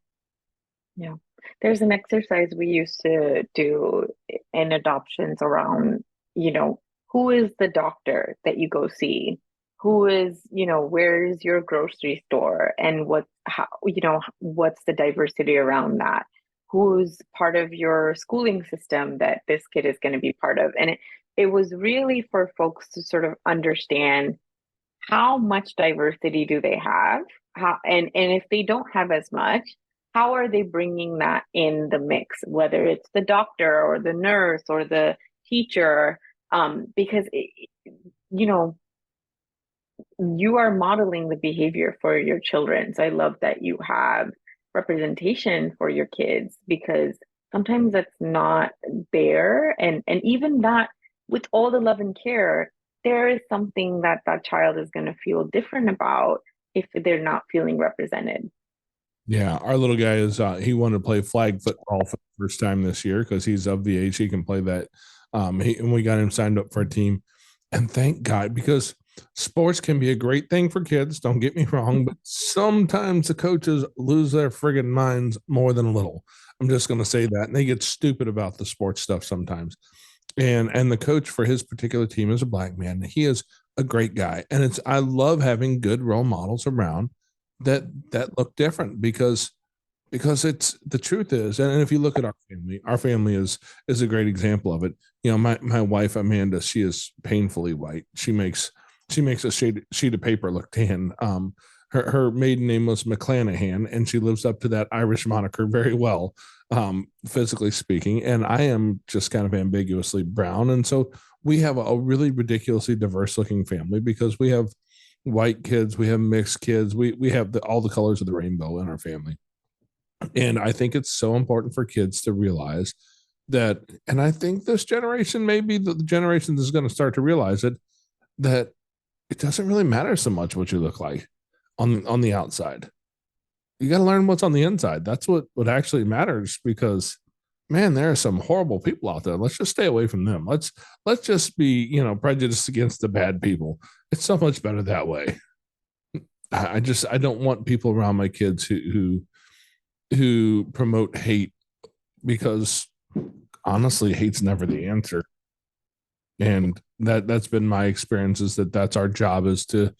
Yeah. There's an exercise we used to do in adoptions around, who is the doctor that you go see? Who is, where is your grocery store? And what's the diversity around that? Who's part of your schooling system that this kid is going to be part of? And it was really for folks to sort of understand how much diversity do they have? And if they don't have as much, how are they bringing that in the mix, whether it's the doctor or the nurse or the teacher? Because, you are modeling the behavior for your children. So I love that you have representation for your kids, because sometimes that's not there. And even that, with all the love and care, there is something that that child is going to feel different about if they're not feeling represented. Yeah, our little guy is he wanted to play flag football for the first time this year because he's of the age he can play that. And we got him signed up for a team, and thank God, because sports can be a great thing for kids. Don't get me wrong, but sometimes the coaches lose their friggin' minds more than a little. I'm just going to say that, and they get stupid about the sports stuff sometimes. And the coach for his particular team is a black man. He is a great guy, and I love having good role models around that look different, because because it's the truth is, and if you look at our family is a great example of it. You know, my wife Amanda, she is painfully white. She makes a sheet of paper look tan. Her maiden name was McClanahan, and she lives up to that Irish moniker very well, physically speaking. And I am just kind of ambiguously brown, and so we have a really ridiculously diverse looking family because we have white kids, we have mixed kids, we have all the colors of the rainbow in our family. And I think it's so important for kids to realize that, and I think this generation, maybe the generation that's going to start to realize it, that it doesn't really matter so much what you look like on the outside. You got to learn what's on the inside. That's what actually matters, because man, there are some horrible people out there. Let's just stay away from them. Let's just be, prejudiced against the bad people. It's so much better that way. I don't want people around my kids who promote hate, because honestly, hate's never the answer. And that's been my experience, is that's our job, is to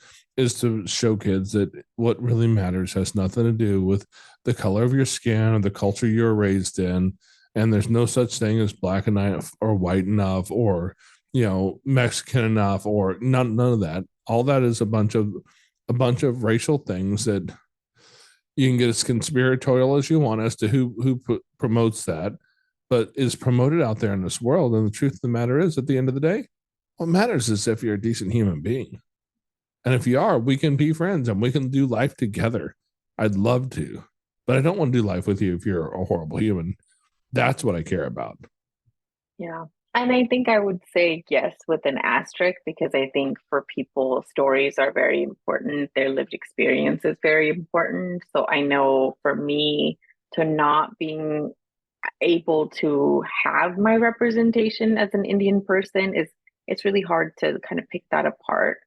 show kids that what really matters has nothing to do with the color of your skin or the culture you're raised in. And there's no such thing as black enough or white enough or, Mexican enough, or none of that. All that is a bunch of racial things that you can get as conspiratorial as you want as to who promotes that, but is promoted out there in this world. And the truth of the matter is, at the end of the day, what matters is if you're a decent human being. And if you are, we can be friends and we can do life together. I'd love to, but I don't want to do life with you if you're a horrible human. That's what I care about. Yeah. And I think I would say yes with an asterisk, because I think for people, stories are very important. Their lived experience is very important. So I know for me, to not being able to have my representation as an Indian person, it's really hard to kind of pick that apart.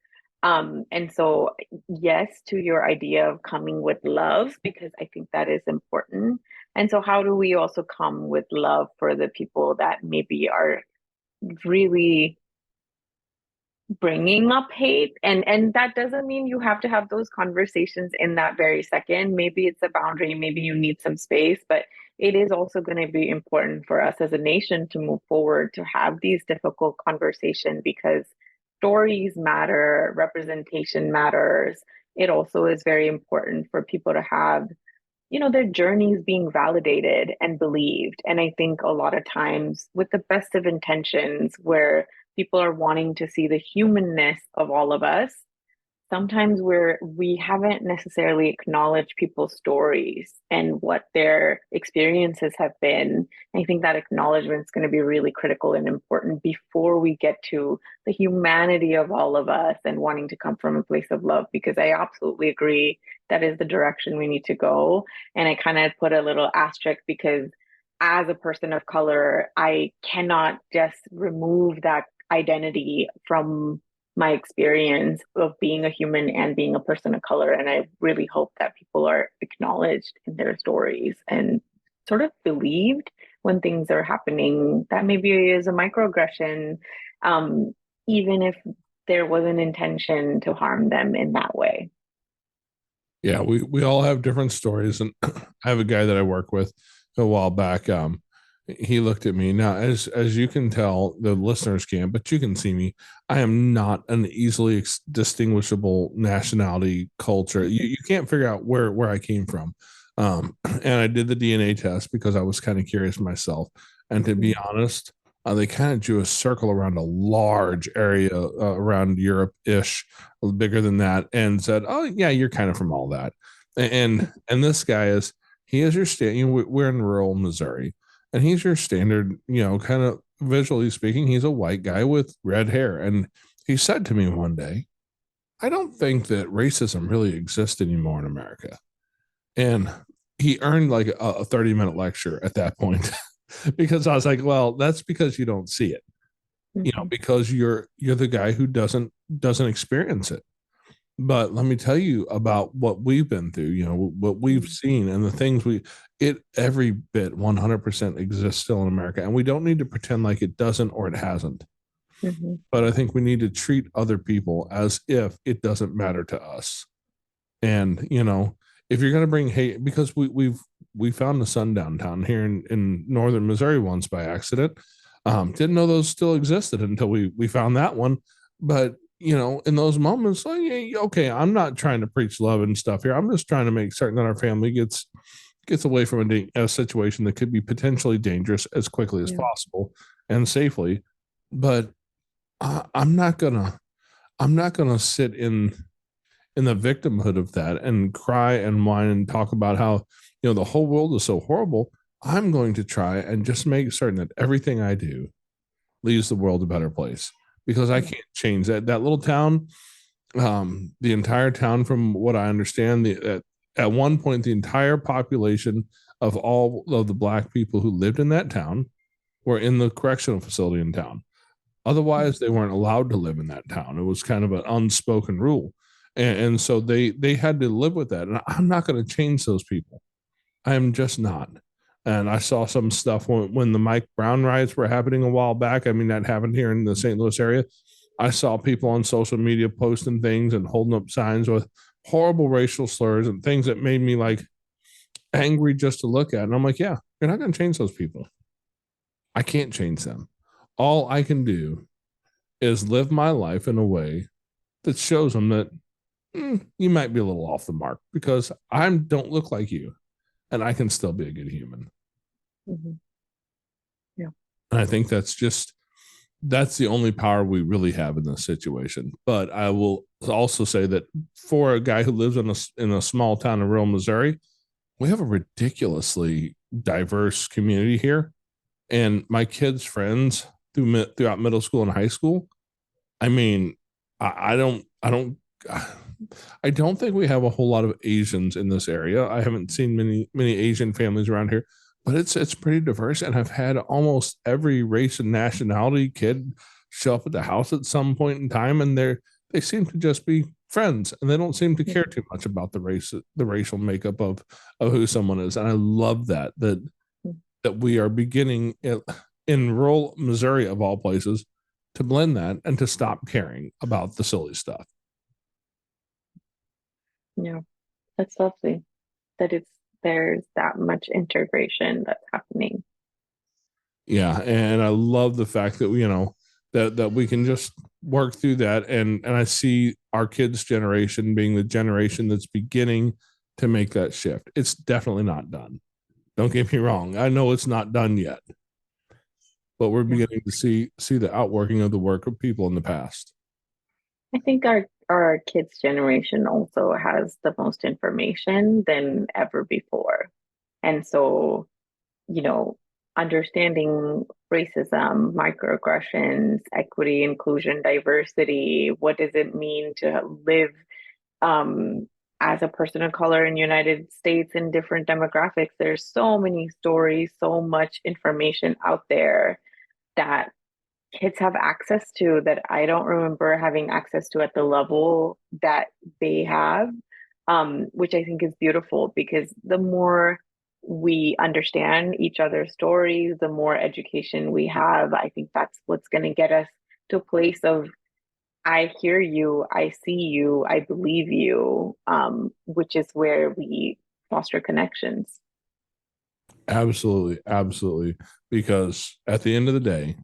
And so yes to your idea of coming with love, because I think that is important. And so how do we also come with love for the people that maybe are really bringing up hate? And that doesn't mean you have to have those conversations in that very second. Maybe it's a boundary, maybe you need some space, but it is also going to be important for us as a nation to move forward, to have these difficult conversations, because stories matter, representation matters. It also is very important for people to have, their journeys being validated and believed. And I think a lot of times, with the best of intentions, where people are wanting to see the humanness of all of us, sometimes we haven't necessarily acknowledged people's stories and what their experiences have been. I think that acknowledgement is going to be really critical and important before we get to the humanity of all of us and wanting to come from a place of love, because I absolutely agree that is the direction we need to go. And I kind of put a little asterisk, because as a person of color, I cannot just remove that identity from my experience of being a human and being a person of color. And I really hope that people are acknowledged in their stories and sort of believed when things are happening that maybe is a microaggression, even if there was an intention to harm them in that way. Yeah, we all have different stories. And I have a guy that I work with a while back. He looked at me. Now, as you can tell, the listeners can't, but you can see me. I am not an easily distinguishable nationality culture. You can't figure out where I came from. And I did the DNA test because I was kind of curious myself. And to be honest, they kind of drew a circle around a large area around Europe-ish, bigger than that, and said, "Oh yeah, you're kind of from all that." And this guy he is your we're in rural Missouri. And he's your standard, kind of visually speaking, he's a white guy with red hair. And he said to me one day, "I don't think that racism really exists anymore in America." And he earned like a 30-minute lecture at that point because I was like, well, that's because you don't see it, because you're the guy who doesn't experience it. But let me tell you about what we've been through, what we've seen and the things every bit 100% exists still in America. And we don't need to pretend like it doesn't or it hasn't. Mm-hmm. But I think we need to treat other people as if it doesn't matter to us. And, if you're going to bring hate, because we found a sundown town here in northern Missouri once by accident. Didn't know those still existed until we found that one. But in those moments, like, yeah, okay, I'm not trying to preach love and stuff here. I'm just trying to make certain that our family gets away from a situation that could be potentially dangerous as quickly as possible and safely. But I'm not gonna sit in the victimhood of that and cry and whine and talk about how the whole world is so horrible. I'm going to try and just make certain that everything I do leaves the world a better place, because I can't change that little town. The entire town, from what I understand, at one point the entire population of all of the black people who lived in that town were in the correctional facility in town. Otherwise, they weren't allowed to live in that town. It was kind of an unspoken rule, and so they had to live with that. And I'm not going to change those people. I am just not. And I saw some stuff when the Mike Brown riots were happening a while back. I mean, that happened here in the St. Louis area. I saw people on social media posting things and holding up signs with horrible racial slurs and things that made me like angry just to look at. And I'm like, yeah, you're not going to change those people. I can't change them. All I can do is live my life in a way that shows them that you might be a little off the mark, because I don't look like you, and I can still be a good human. Mm-hmm. Yeah. And I think that's the only power we really have in this situation. But I will also say that for a guy who lives in a small town in rural Missouri, we have a ridiculously diverse community here. And my kids' friends throughout middle school and high school, I mean, I don't think we have a whole lot of Asians in this area. I haven't seen many Asian families around here, but it's pretty diverse. And I've had almost every race and nationality kid show up at the house at some point in time, and they seem to just be friends, and they don't seem to care too much about the racial makeup of who someone is. And I love that we are beginning in rural Missouri, of all places, to blend that and to stop caring about the silly stuff. Yeah, that's lovely that there's that much integration that's happening. Yeah, and I love the fact that that we can just work through that, and I see our kids' generation being the generation that's beginning to make that shift. It's definitely not done. Don't get me wrong. I know it's not done yet, but we're beginning to see the outworking of the work of people in the past. I think our kids' generation also has the most information than ever before. And so, understanding racism, microaggressions, equity, inclusion, diversity, what does it mean to live as a person of color in the United States in different demographics? There's so many stories, so much information out there that kids have access to that I don't remember having access to at the level that they have, which I think is beautiful, because the more we understand each other's stories, the more education we have. I think that's what's going to get us to a place of, I hear you, I see you, I believe you, which is where we foster connections. Absolutely, absolutely. Because at the end of the day,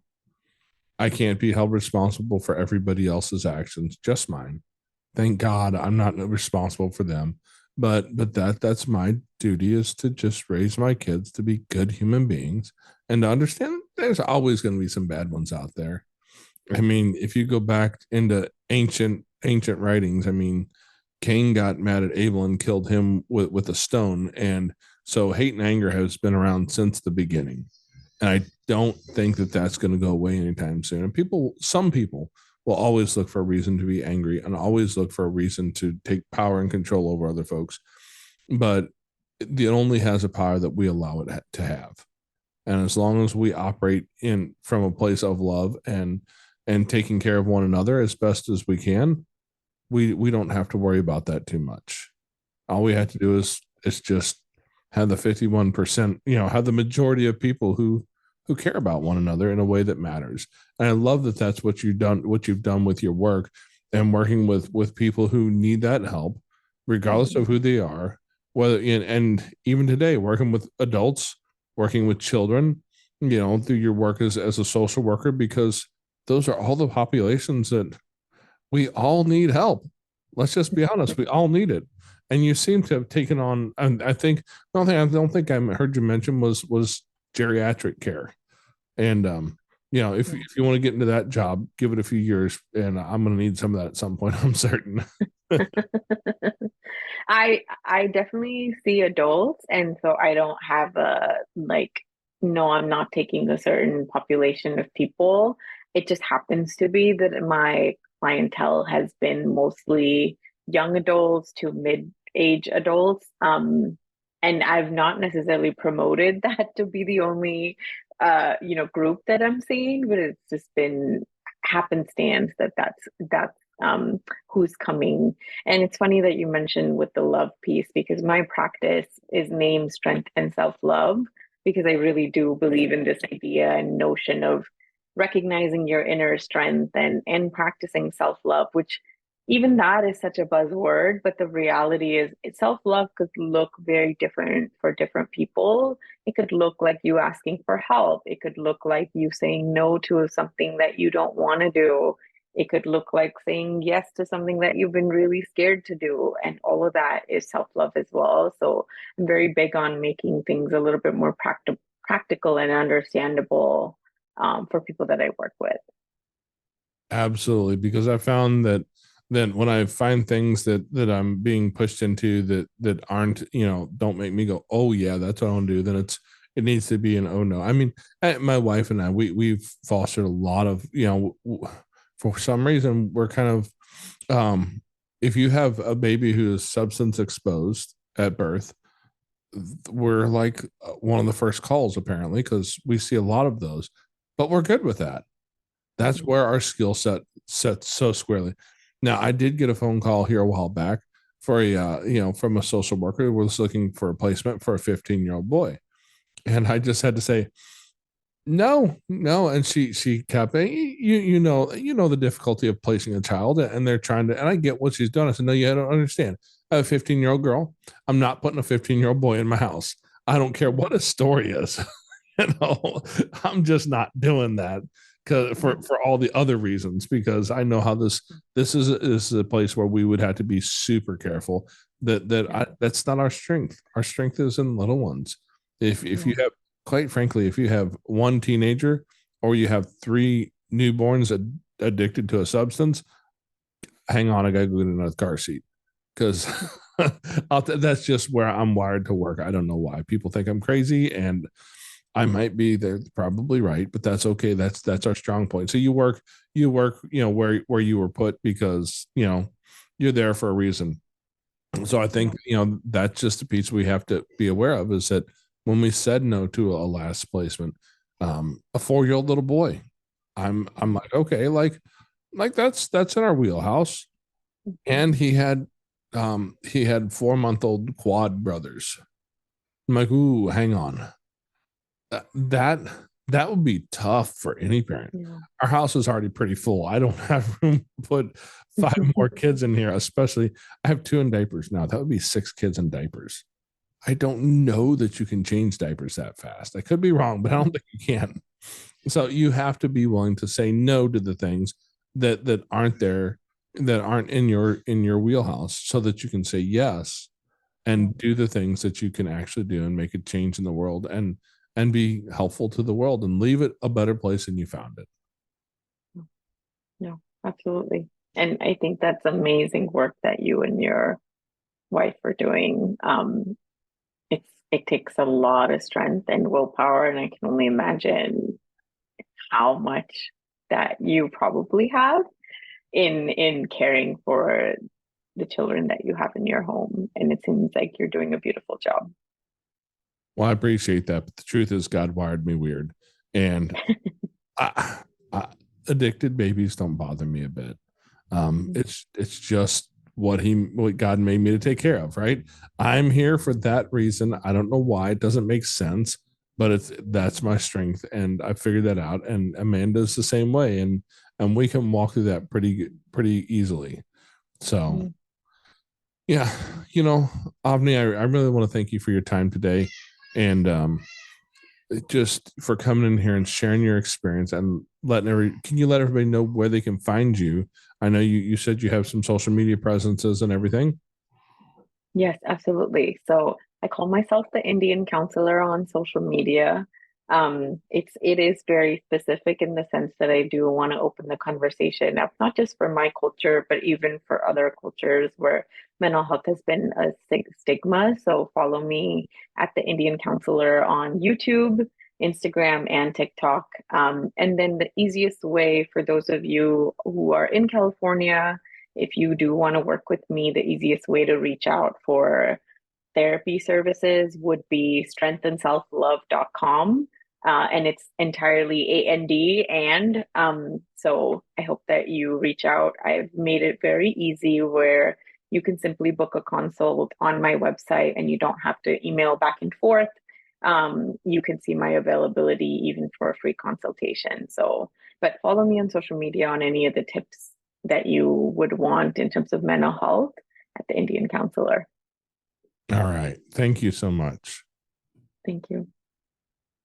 I can't be held responsible for everybody else's actions, just mine. Thank God I'm not responsible for them. But that's my duty, is to just raise my kids to be good human beings and to understand there's always going to be some bad ones out there. I mean, if you go back into ancient writings, I mean, Cain got mad at Abel and killed him with a stone. And so hate and anger has been around since the beginning. And I don't think that that's going to go away anytime soon. And some people will always look for a reason to be angry and always look for a reason to take power and control over other folks. But it only has a power that we allow it to have. And as long as we operate from a place of love and taking care of one another as best as we can, we don't have to worry about that too much. All we have to do is just have the 51%, have the majority of people who care about one another in a way that matters. And I love that that's what you've done with your work and working with people who need that help, regardless of who they are, whether and even today, working with adults, working with children, through your work as a social worker, because those are all the populations that we all need help. Let's just be honest, we all need it. And you seem to have taken on, and I think the only thing I don't think I heard you mention was geriatric care. And if you want to get into that job, give it a few years, and I'm going to need some of that at some point. I'm certain. I definitely see adults, and so I don't have a like, no, I'm not taking a certain population of people. It just happens to be that my clientele has been mostly young adults to mid-age adults. And I've not necessarily promoted that to be the only group that I'm seeing, but it's just been happenstance that's who's coming. And it's funny that you mentioned with the love piece, because my practice is name, strength, and self-love, because I really do believe in this idea and notion of recognizing your inner strength and practicing self-love, which even that is such a buzzword, but the reality is self-love could look very different for different people. It could look like you asking for help. It could look like you saying no to something that you don't want to do. It could look like saying yes to something that you've been really scared to do. And all of that is self-love as well. So I'm very big on making things a little bit more practical and understandable for people that I work with. Absolutely, because I found that when I find things that I'm being pushed into that aren't, don't make me go, oh yeah, that's what I want to do, then it needs to be an oh no. I mean, my wife and I, we've fostered a lot of, for some reason we're kind of, if you have a baby who is substance exposed at birth, we're like one of the first calls apparently, because we see a lot of those, but we're good with that. That's where our skill set sets so squarely. Now, I did get a phone call here a while back for from a social worker who was looking for a placement for a 15-year-old boy. And I just had to say, no, no. And she kept, you know the difficulty of placing a child, and they're trying to, and I get what she's done. I said, no, you don't understand. I have a 15-year-old girl. I'm not putting a 15-year-old boy in my house. I don't care what his story is. I'm just not doing that because for all the other reasons, because I know how this is a place where we would have to be super careful that's not our strength. Our strength is in little ones. If you have, quite frankly, if you have one teenager or you have three newborns addicted to a substance, hang on, I gotta go get another car seat, because that's just where I'm wired to work. I don't know why people think I'm crazy, and I might be. They're probably right, but that's okay. That's our strong point. So you work, where you were put, because you're there for a reason. So I think that's just a piece we have to be aware of, is that when we said no to a last placement, a 4-year-old little boy, I'm like, okay, like that's in our wheelhouse, and he had 4-month-old quad brothers. I'm like, ooh, hang on. That that would be tough for any parent. Yeah. Our house is already pretty full. I don't have room to put 5 more kids in here, especially I have 2 in diapers now. That would be 6 kids in diapers. I don't know that you can change diapers that fast. I could be wrong, but I don't think you can. So you have to be willing to say no to the things that aren't there, that aren't in your wheelhouse, so that you can say yes and do the things that you can actually do and make a change in the world, and be helpful to the world and leave it a better place than you found it. No, absolutely. And I think that's amazing work that you and your wife are doing. It takes a lot of strength and willpower, and I can only imagine how much that you probably have in caring for the children that you have in your home. And it seems like you're doing a beautiful job. Well, I appreciate that, but the truth is, God wired me weird, and I, addicted babies don't bother me a bit. It's just what God made me to take care of. Right? I'm here for that reason. I don't know why. It doesn't make sense, but that's my strength, and I figured that out. And Amanda's the same way, and we can walk through that pretty easily. So Yeah, Avni, I really want to thank you for your time today, and just for coming in here and sharing your experience and can you let everybody know where they can find you? I know you said you have some social media presences and everything. Yes, absolutely. So I call myself the Indian counselor on social media. It is very specific in the sense that I do want to open the conversation up, not just for my culture, but even for other cultures where mental health has been a stigma. So follow me at the Indian counselor on YouTube, Instagram, and TikTok. And then the easiest way for those of you who are in California, if you do want to work with me, the easiest way to reach out for therapy services would be strengthandselflove.com. And it's entirely and so I hope that you reach out. I've made it very easy where you can simply book a consult on my website and you don't have to email back and forth. You can see my availability even for a free consultation. So, but follow me on social media on any of the tips that you would want in terms of mental health at the Indian Counselor. All right. Thank you so much. Thank you.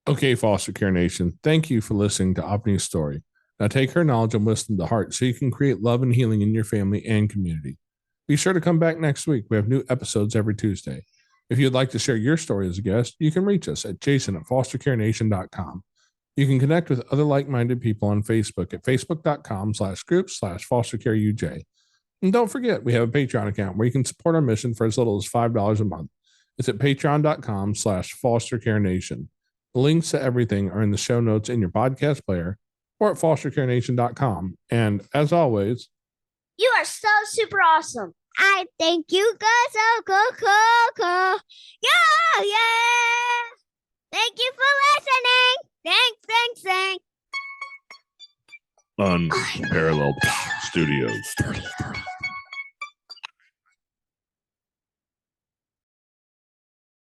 Okay, Foster Care Nation, thank you for listening to Opni's story. Now take her knowledge and wisdom to heart so you can create love and healing in your family and community. Be sure to come back next week. We have new episodes every Tuesday. If you'd like to share your story as a guest, you can reach us at jason@fostercarenation.com. You can connect with other like-minded people on Facebook at facebook.com/groups/fostercareuj. And don't forget, we have a Patreon account where you can support our mission for as little as $5 a month. It's at patreon.com/fostercarenation. The links to everything are in the show notes in your podcast player or at fostercarenation.com. And as always, You are so super awesome. I think you guys are cool. Yeah. Thank you for listening. Thanks. Unparalleled Studios.